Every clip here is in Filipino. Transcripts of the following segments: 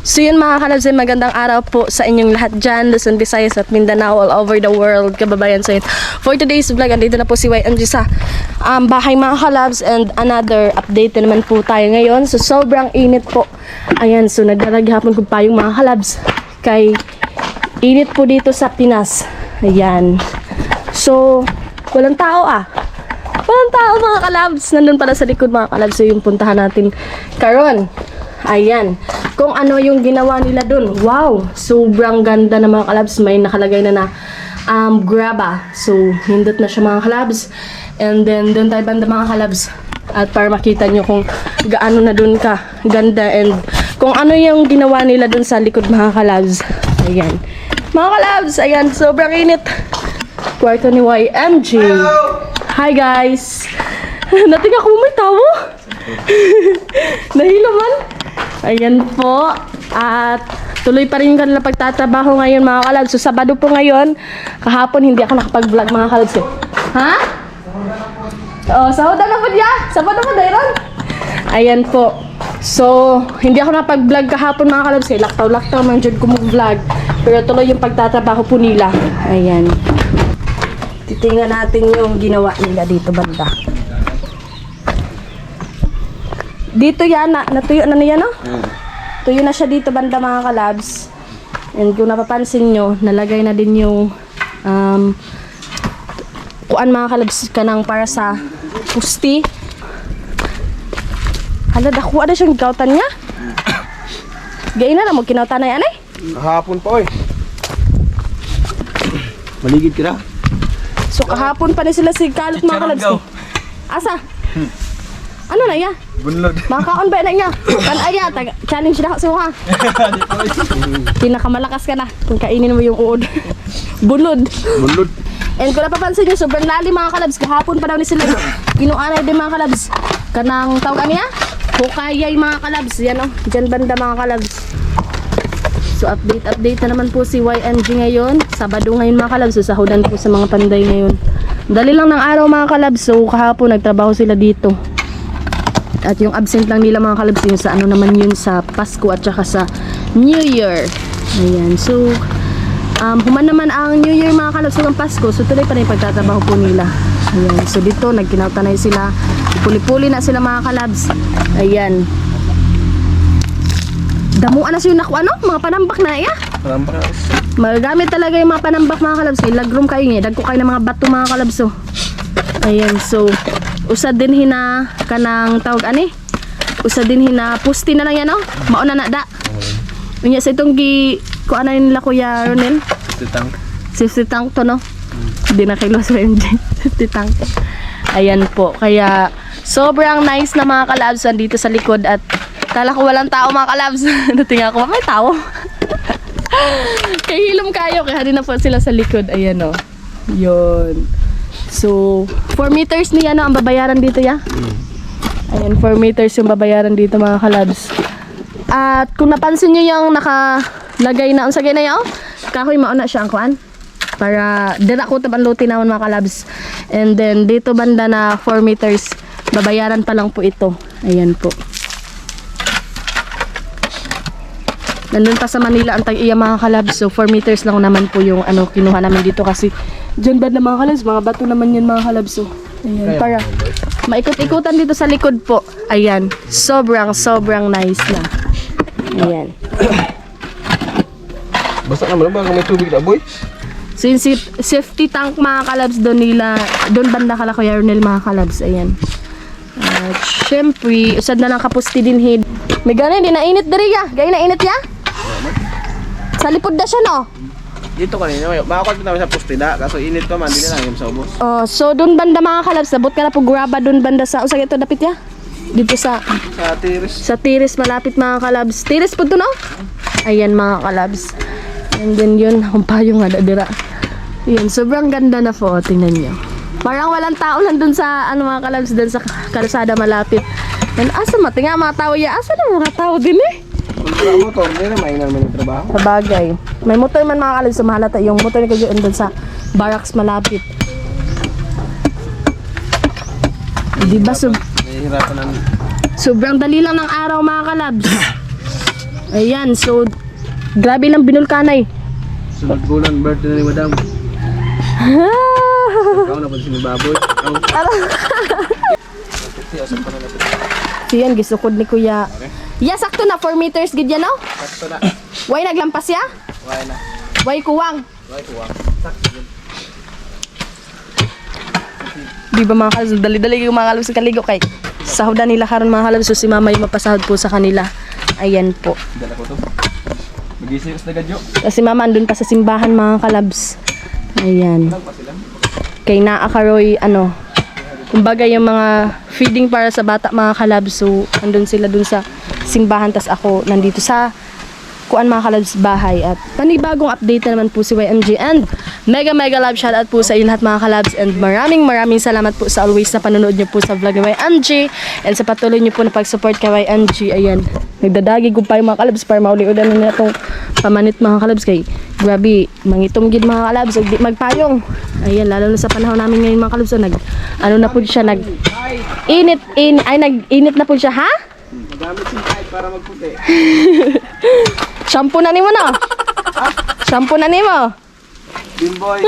So yun mga kalabs, magandang araw po sa inyong lahat dyan, Luzon, Visayas at Mindanao, all over the world, kababayan. So yun, for today's vlog, andito na po si YMG sa bahay mga kalabs, and another update na naman po tayo ngayon. So sobrang init po. Ayan, so nagdaraghapon ko pa yung mga kalabs kay init po dito sa Pinas. Ayan. So, walang tao walang tao mga kalabs. Nandun pala sa likod mga kalabs. So yung puntahan natin karon. Ayan, kung ano yung ginawa nila dun. Wow, sobrang ganda na mga kalabs. May nakalagay na graba. So, hindot na siya mga kalabs. And then, dun tayo banda mga kalabs. At para makita nyo kung gaano na dun ka ganda. And kung ano yung ginawa nila dun sa likod mga kalabs. Ayan. Mga kalabs, ayan, sobrang init. Kwarto ni YMG. Hi guys. Nating ako may tawo. Nahilo man. Ayan po. At tuloy pa rin yung kanila pagtatrabaho ngayon mga kalabs. So Sabado po ngayon. Kahapon hindi ako nakapag-vlog mga kalabs. Ha? Oh, Sabado na po diya. Sabado po dahil. Ayan po. So hindi ako nakapag-vlog kahapon mga kalabs. Laktaw-laktaw man dyan ko mag-vlog. Pero tuloy yung pagtatrabaho po nila. Ayan. Titingnan natin yung ginawa nila dito banda. Dito yan, natuyo na niya, no? Tuyo na siya dito banda mga kalabs. And kung napapansin nyo, nalagay na din yung kuan mga kalabs kanang para sa pusti. Hala, dakuha na siyang gautan niya. Gaya na mo, kinautan na yan eh. Kahapon pa maligid ka na. So kahapon pa na sila si Kalot mga kalabs. Asa? Ano na ya? Bunlod. Makaon ba na niya? Kanaya, challenge na ako ha. Pinakamalakas ka na kung kainin mo yung uod. Bunlod. Bunlod. And kung napapansin nyo, sobrang lalim mga kalabs. Kahapon pa daw ni sila. Kinuanay din mga kalabs. Kanang tawag niya? Hukayay mga kalabs. Yan o. Diyan banda mga kalabs. So update na naman po si YMG ngayon. Sabado ngayon mga kalabs. So sahudan po sa mga panday ngayon. Dali lang ng araw mga kalabs. So kahapon nagtrabaho sila dito. At yung absent lang nila mga kalabs yun sa ano naman yun sa Pasko at saka sa New Year. Ayan. So human naman ang New Year mga kalabs ng Pasko. So tuloy pa rin pagtatrabaho po nila. Ayan. So dito nagkinautanay sila. Puli-puli na sila mga kalabs. Ayan. Damuan na siya yung naku ano? Mga panambak na iya. Panambak na. Magamit talaga yung mga panambak mga kalabs. Lagroom kayo niya. Dagko kayo ng mga bato mga kalabs. So. Ayan. So usad din hina kanang tawag ani. Usad din hina pusti na lang yan no. Mauna na da. Unya sa itong kuan na nila Kuya Ronel. Safety tank to no. Hindi na kay Los MJ. Safety tank. Ayan po. Kaya sobrang nice na mga kalabs dito sa likod at kala ko walang tao mga kalabs. Natinga ko may tao. Kay hilom kayo kaya din na po sila sa likod. Ayan o. Yun. So 4 meters niya no ang babayaran dito ya. Ayan 4 meters yung babayaran dito mga kalabs. At kung napansin nyo yung nakalagay na unsagay na yaw, kahoy mauna siya ang kuan. Para dira ko taban luti naman mga kalabs. And then dito banda na 4 meters babayaran pa lang po ito. Ayan po. Nandun pa sa Manila ang tag-iya mga kalabs. So 4 meters lang naman po yung kinuha namin dito kasi dyan ba na mga kalabs, mga bato naman yan mga kalabs. So ayan, para maikot-ikutan dito sa likod po. Ayan, sobrang nice na. Ayan. Basta naman ba may tubig na boy? So yung safety tank mga kalabs doon banda kala Kuya Ronel mga kalabs. Ayan. At syempre, usad na lang kapusti din head. May ganun, di nainit diri ya. Gaya na init ya? Sa lipod na siya no? Dito kanina, makakot ko namin sa postida. Kaso init pa man, di na lang yung sa ubos. Oh, so doon banda mga kalabs, nabot ka na po graba doon banda sa usag ito dapit ya? Dito sa Tiris. Sa Tiris malapit mga kalabs. Tiris po doon oh? Ayan mga kalabs. And then yun, humpayong nga dira. Yan, sobrang ganda na po, tingnan nyo. Parang walang tao lang dun sa mga kalabs dun sa kalsada malapit. And asa matinga mga tao ya, asa na mga tao din eh. Kung motor, hindi na mainan man yung trabaho. Sabagay. May motor man mga kalabs, mahalata yung motor ni kayo dun sa barracks malapit. Diba Nahihirapan ng sobrang dali lang ng araw mga kalabs. Ayan, so grabe lang binulkanay. Sunod bulan, birthday na ni Madam. Ikaw na po si Baboy. Siyan, gisukod ni Kuya. Ya, sakto na 4 meters gid yan, no? Sakto na. Way naglampas ya? Why na? Way kuwang. Why tuwang? Sakto yun. Di ba mga kalabs, dali-dali yung mga kalabs sa kaligo kay sahudan nila karon mga kalabs, so si mama yung mapasahod po sa kanila. Ayan po. Dala ko to. Mag-isip sa gadyo. Tapos si mama andun pa sa simbahan mga kalabs. Ayan. Lang pa sila. Kay naakaroy ano, kumbaga yung mga feeding para sa bata mga kalabs, so andun sila dun sa simbahan, tas ako nandito sa kuan mga kalabs bahay. At panibagong update na naman po si YMG, and mega love shoutout po sa inyo lahat mga kalabs, and maraming salamat po sa always na panonood nyo po sa vlog ni YMG, and sa patuloy nyo po na pag-support kay YMG. Ayan, nagdadagi ko pa yung mga kalabs para mauli-ulan na itong pamanit mga kalabs, kay grabe mangitom gid mga kalabs ug di magpayong. Ayan, lalo na sa panahon namin ngayon mga kalabs, so nag ano na po siya, nag init na po siya, ha? Magamit yung kahit para magputi. Shampoo na nimo na. Shampoo na nimo. Bimboy.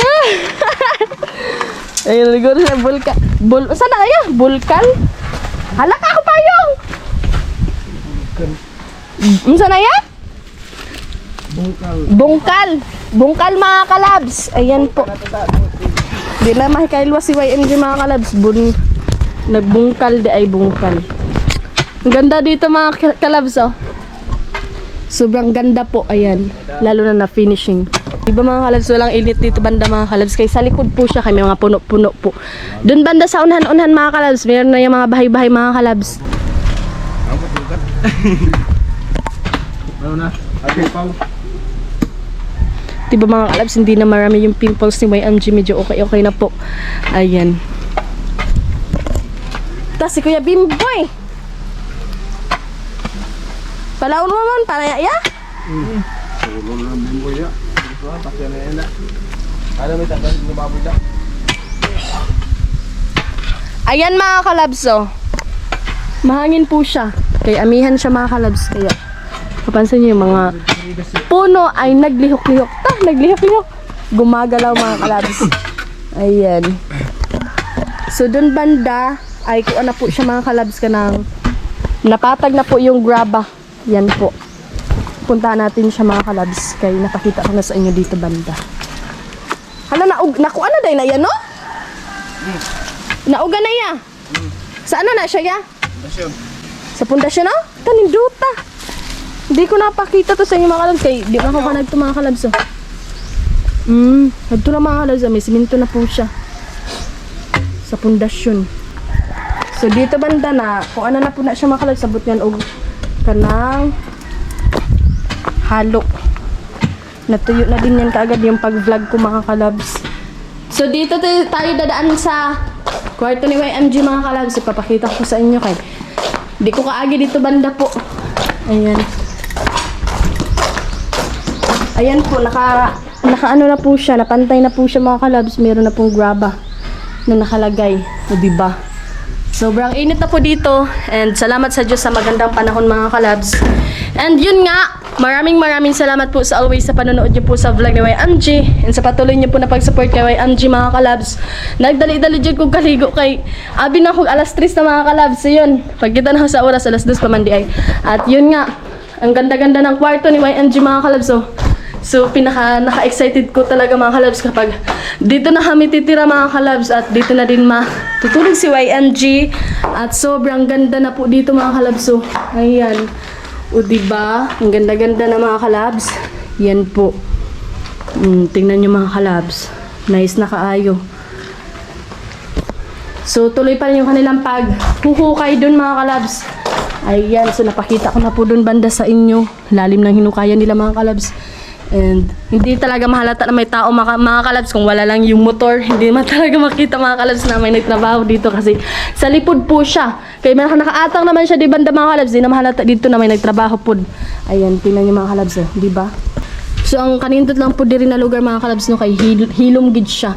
Ayun, liguro na bulkan. Saan na kaya? Bulkan? Hala ka ako payong! Saan na yan? Bungkal. Bungkal. Bungkal mga kalabs. Ayan po. Di na mahikailwa si YMG mga kalabs. Nagbungkal di ay bungkal. Ang ganda dito mga kalabs, oh. Sobrang ganda po, ayan. Lalo na na-finishing. Diba mga kalabs, walang init dito banda mga kalabs. Kaya sa likod po siya, kay may mga puno-puno po. Doon banda sa unhan-unhan mga kalabs, meron na yung mga bahay-bahay mga kalabs. Ako bungkal. Ano na? Okay, Pao. Diba mga kalabs, hindi na marami yung pimples ni YMG. Medyo okay na po. Ayan. Tapos si Kuya Bimboy. Palaon mo man, para ya? Tulong na Bimboy ya. Pasya na yan na. Ano may tagal ni Baboy da? Ayan mga kalabs, oh. Mahangin po siya. Kaya amihan siya mga kalabs. Kaya kapansin niyo yung mga puno ay naglihok-lihok. Naglihok-lihok. Gumagalaw mga kalabs. Ayan. So dun banda ay kuha na po siya mga kalabs, kanang napatag na po yung graba. Yan po. Puntahan natin siya mga kalabs. Kaya napakita ko na sa inyo dito banda. Hala, nakuha na day na yan, no? Nauga na ya. Sa ano na siya ya? Pasyon. Sa pundasyon, no? Kaninduta. Hindi ko napakita to sa inyo mga kalabs. Kaya di na ako kanagto mga kalabs, oh. Ito na mga kalabs, may siminto na po siya. Sa pundasyon. So dito banda na, kung ano na po na siya mga kalabs, sabot yan og kanang halo. Natuyo na din yan kaagad yung pag-vlog ko mga kalabs. So dito tayo dadaan sa kwarto ni YMG mga kalabs. Ipapakita ko sa inyo kay di ko kaagi dito banda po. Ayan. Ayan po, naka ano na po siya, napantay na po siya mga kalabs. Meron na pong graba na nakalagay. O diba? Sobrang init na po dito, and salamat sa Diyos sa magandang panahon mga kalabs. And yun nga, maraming salamat po sa always sa panonood niyo po sa vlog ni YMG, and sa patuloy niyo po na pag-support kay YMG mga kalabs. Nagdali-dali dyan kong kaligo kay abi na kong alas 3 na mga kalabs. So yun, pagkita na sa oras alas 2 pa man di ay. At yun nga, ang ganda-ganda ng kwarto ni YMG mga kalabs. So naka-excited ko talaga mga kalabs kapag dito na kami titira mga kalabs, at dito na din matutulog si YMG, at sobrang ganda na po dito mga kalabs. So ayan, o diba, ang ganda-ganda na mga kalabs. Yan po. Tingnan nyo mga kalabs, nice na kaayo. So tuloy pa rin yung kanilang paghuhukay dun mga kalabs. Ayan, so napakita ko na po dun banda sa inyo, lalim ng hinukayan nila mga kalabs. And hindi talaga mahalata na may tao mga kalabs kung wala lang yung motor. Hindi man talaga makita mga kalabs na may nagtrabaho dito, kasi sa lipod po siya. Kaya nakaatang naman siya di banda mga kalabs, di na mahalata dito na may nagtrabaho po. Ayan, tingnan niyo mga kalabs, di ba? So ang kanindot lang po diri na lugar mga kalabs, no, kay hilom gid siya.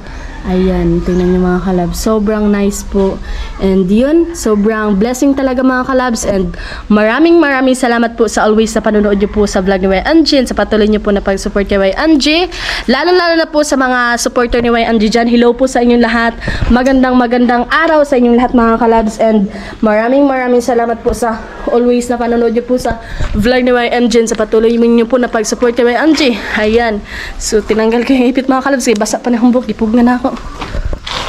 Ayan, tingnan nyo mga kalabs. Sobrang nice po. And yun, sobrang blessing talaga mga kalabs. And maraming salamat po sa always sa panonood nyo po sa vlog ni YNG and sa patuloy nyo po na pag-support kay YNG. Lalo na po sa mga supporter ni YNG dyan. Hello po sa inyong lahat. Magandang araw sa inyong lahat mga kalabs. And maraming salamat po sa always na panonood nyo po sa vlog ni YNG and sa patuloy nyo po na pag-support kay YNG. Ayan. So, tinanggal ko yung ipit mga kalabs. Kaya basa pa na humbok. Ipog na ako.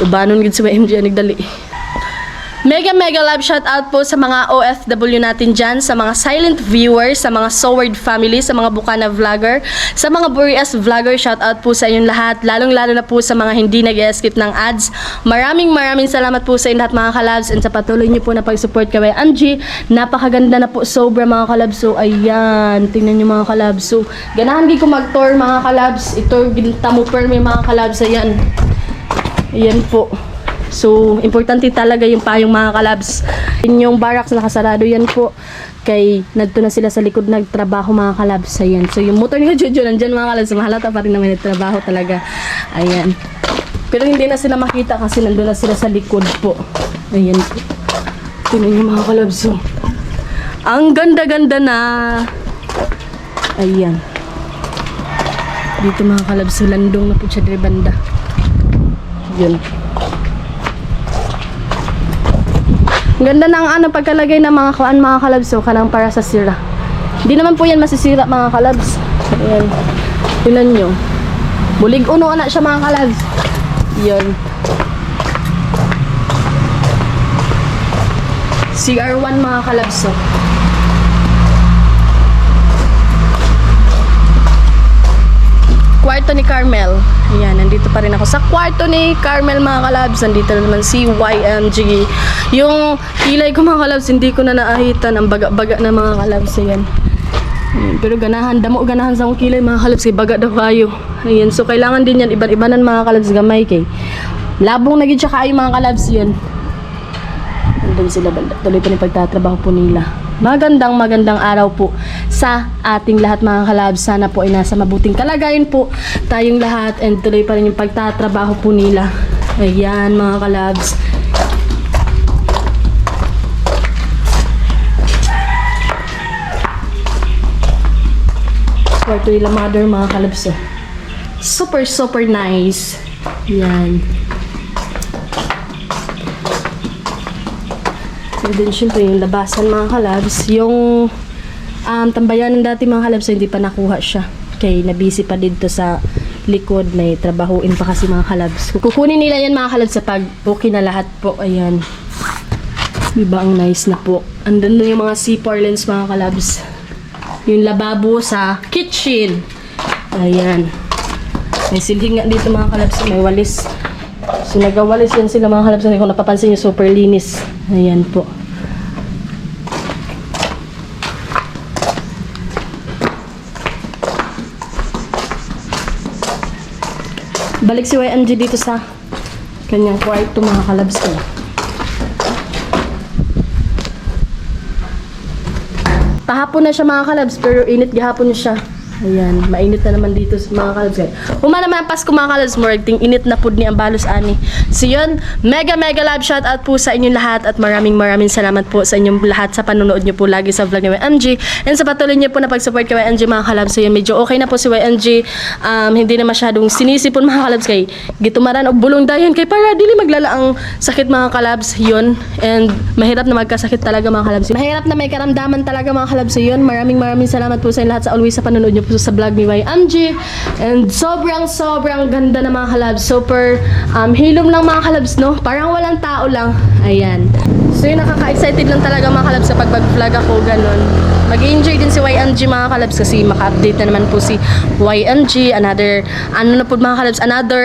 Ubanon gid sa YMG nagdali. Mega love shout out po sa mga OFW natin dyan, sa mga silent viewers, sa mga Soward family, sa mga Bukana vlogger, sa mga Burias vlogger, shout out po sa inyong lahat, lalong-lalo na po sa mga hindi nag-skip ng ads. Maraming salamat po sa inyong lahat mga kalabs and sa patuloy niyo po na pag-support kay Angie. Napakaganda na po sobra mga kalabs. So ayan, tingnan niyo mga kalabs. So ganahan gi ko mag-tour mga kalabs. Ito gintamo permi mga kalabs. Ayan po. So, importante talaga yung payong mga kalabs. Yung barracks nakasarado yan po. Kay, nagto na sila sa likod nagtrabaho mga kalabs. Ayan. So, yung motor ni Jojo nandyan mga kalabs. Mahalata pa rin naman nagtrabaho talaga. Ayan. Pero hindi na sila makita kasi nandun na sila sa likod po. Ayan po. Tingnan yung mga kalabs. So, ang ganda-ganda na. Ayan. Dito mga kalabs. So, landong na po siya dari banda. Yun. Ganda ng pagkalagay ng mga mga kalabs. So, kanang para sa sira. Hindi naman po yan masisira mga kalabs. Ayan. Tingnan nyo. Bulig uno na siya mga kalabs. Yun. CR1 mga kalabs. So. Kwarto ni Carmel. Ayan, nandito pa rin ako sa kwarto ni Carmel mga kalabs. Nandito na naman si YMG. Yung kilay ko mga kalabs, hindi ko na naahitan. Ang baga-baga na mga kalabs. Ayan. Pero ganahan sa akong kilay mga kalabs. Kay baga daw kayo. Ayan, so kailangan din yan. Iban-ibanan mga kalabs gamay kay. Labong naging siya kayo mga kalabs yan. Nandun sila banda. Tuloy pa rin pagtatrabaho po nila. Magandang araw po sa ating lahat mga kalabs. Sana po ay nasa mabuting kalagayan po tayong lahat and tuloy pa rin yung pagtatrabaho po nila. Ayan mga kalabs. Kwarto nila mother mga kalabs. Super nice. Ayan. And then, syempre, yung labasan mga kalabs. Yung tambayan ng dati mga kalabs, hindi pa nakuha siya. Kaya nabisi pa dito sa likod. May trabahuin pa kasi mga kalabs. Kukunin nila yan mga kalabs sa pag okay na lahat po. Ayan. Diba ang nice na po. Andun yung mga C4 lens mga kalabs. Yung lababo sa kitchen. Ayan. May silhing nga dito mga kalabs. May walis. So nagawalis yan sila mga kalabs. Kung napapansin nyo, super linis. Ayan po. Balik si YMG dito sa kanyang kwarto mga kalabs ko. Kahapon na siya mga kalabs pero init gihapon siya. Ayan, mainit na naman dito sa mga kalabs. Huma naman ang Pasko mga kalabs, ting init na po ni ang balos ani. So yun, mega love shout out po sa inyong lahat at maraming salamat po sa inyong lahat sa panonood nyo po lagi sa vlog ni YMG and sa patuloy nyo po na pag-support kay YMG mga kalabs. So yun, medyo okay na po si YMG. Hindi na masyadong sinisipon mga kalabs kay gitumaran og bulong dayon kay para dili maglala ang sakit mga kalabs. Yun, and mahirap na magkasakit talaga mga kalabs. Mahirap na may karamdaman talaga mga kalabs. So yun, maraming salamat po sa inyong lahat sa always sa panonood nyo po sa vlog ni YMG and sobrang ganda na mga kalabs. Super hilom lang mga kalabs, no? Parang walang tao lang. Ayan. So yun, nakaka-excited lang talaga mga kalabs sa pag-vlog ako, ganun. Mag-enjoy din si YMG mga kalabs kasi maka-update na naman po si YMG. Another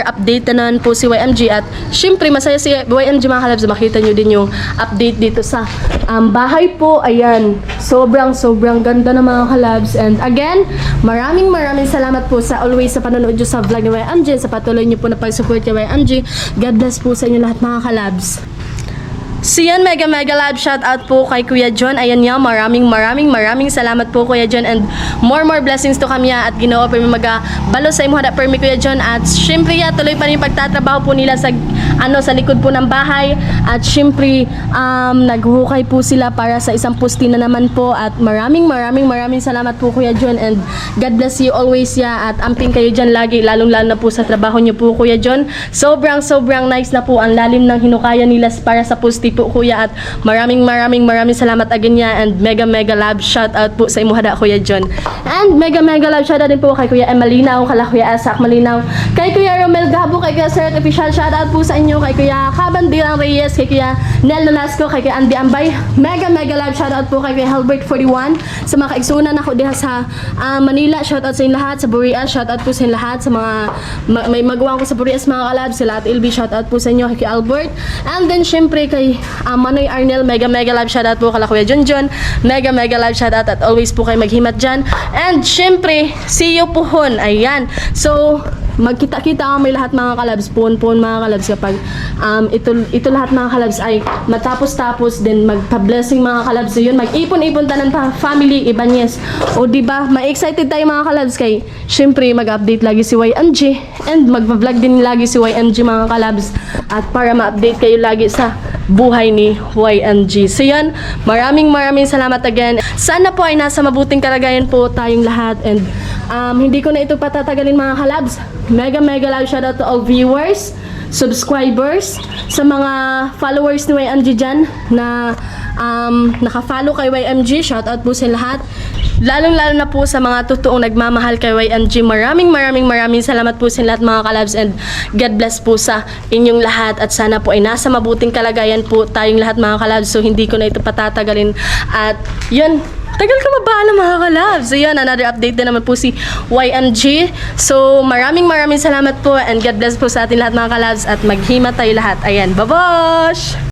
update na naman po si YMG at syempre masaya si YMG mga kalabs. Makita nyo din yung update dito sa bahay po. Ayan. Sobrang ganda na mga kalabs. And again, maraming salamat po sa always sa panonood nyo sa vlog ni YMG. Sa patuloy nyo po na pag-support kay YMG. God bless po sa inyo lahat mga kalabs. So yan, mega love shout out po kay Kuya John. Ayan niya, maraming salamat po Kuya John, and more blessings to kami at Ginoo per magabalo sa imo hada per mi Kuya John. At syempre ya, tuloy pa rin yung pagtatrabaho po nila sa sa likod po ng bahay, at syempre naghuhukay po sila para sa isang pusti na naman po. At maraming salamat po Kuya John, and God bless you always ya, at amping kayo dyan lagi, lalong na po sa trabaho niyo po Kuya John. Sobrang nice na po ang lalim ng hinukaya nila para sa pusti po Kuya, at maraming salamat again niya, and mega love shout out po sa imo hada Kuya John. And mega love shout out din po kay Kuya Emalinaw, kala Kuya Asak Malinaw, kay Kuya Romel Gabo, kay Kuya Sir Official, shout out po sa inyo, kay Kuya Kabandirang Reyes, kay Kuya Nel Nolasco, kay Kuya Andy Ambay. Mega love shout out po kay Kuya Halbert 41, sa mga kaigsunan ako diha sa Manila, shout out sa inyo lahat, sa Burias shout out po sa inyo lahat, sa mga may magawa ko sa Burias mga kalab, sila at LB, shout out po sa inyo, kay Kuya Albert. And then syempre kay Manoy Arnel, mega love shout out po kala Kuya Junjun, mega love shout out, at always po kayo maghimat dyan. And syempre see you pohon, ayan, so magkita-kita kami lahat mga kalabs, pohon mga kalabs, kapag ito lahat mga kalabs ay matapos din magpa-blessing mga kalabs. So yun, mag-ipon tanan pa family Ibanez, o diba ma-excited tayo mga kalabs, kay syempre mag-update lagi si YMG, and magpa-vlog din lagi si YMG mga kalabs, at para ma-update kayo lagi sa buhay ni YMG. So yun, maraming salamat again. Sana po ay nasa mabuting kalagayan po tayong lahat, and hindi ko na ito patatagalin mga kalabs. Mega love shout out to all viewers, subscribers, sa mga followers ni YMG dyan na naka-follow kay YMG, shout out po sa lahat. Lalong na po sa mga totoong nagmamahal kay YMG. Maraming salamat po sa lahat mga kalabs, and God bless po sa inyong lahat, at sana po ay nasa mabuting kalagayan po tayong lahat mga kalabs. So hindi ko na ito patatagalin, at yun, tagal ka mabala mga kalabs. So yun, another update na naman po si YMG. So maraming salamat po, and God bless po sa atin lahat mga kalabs, at maghima tayo lahat. Ayan, babosh!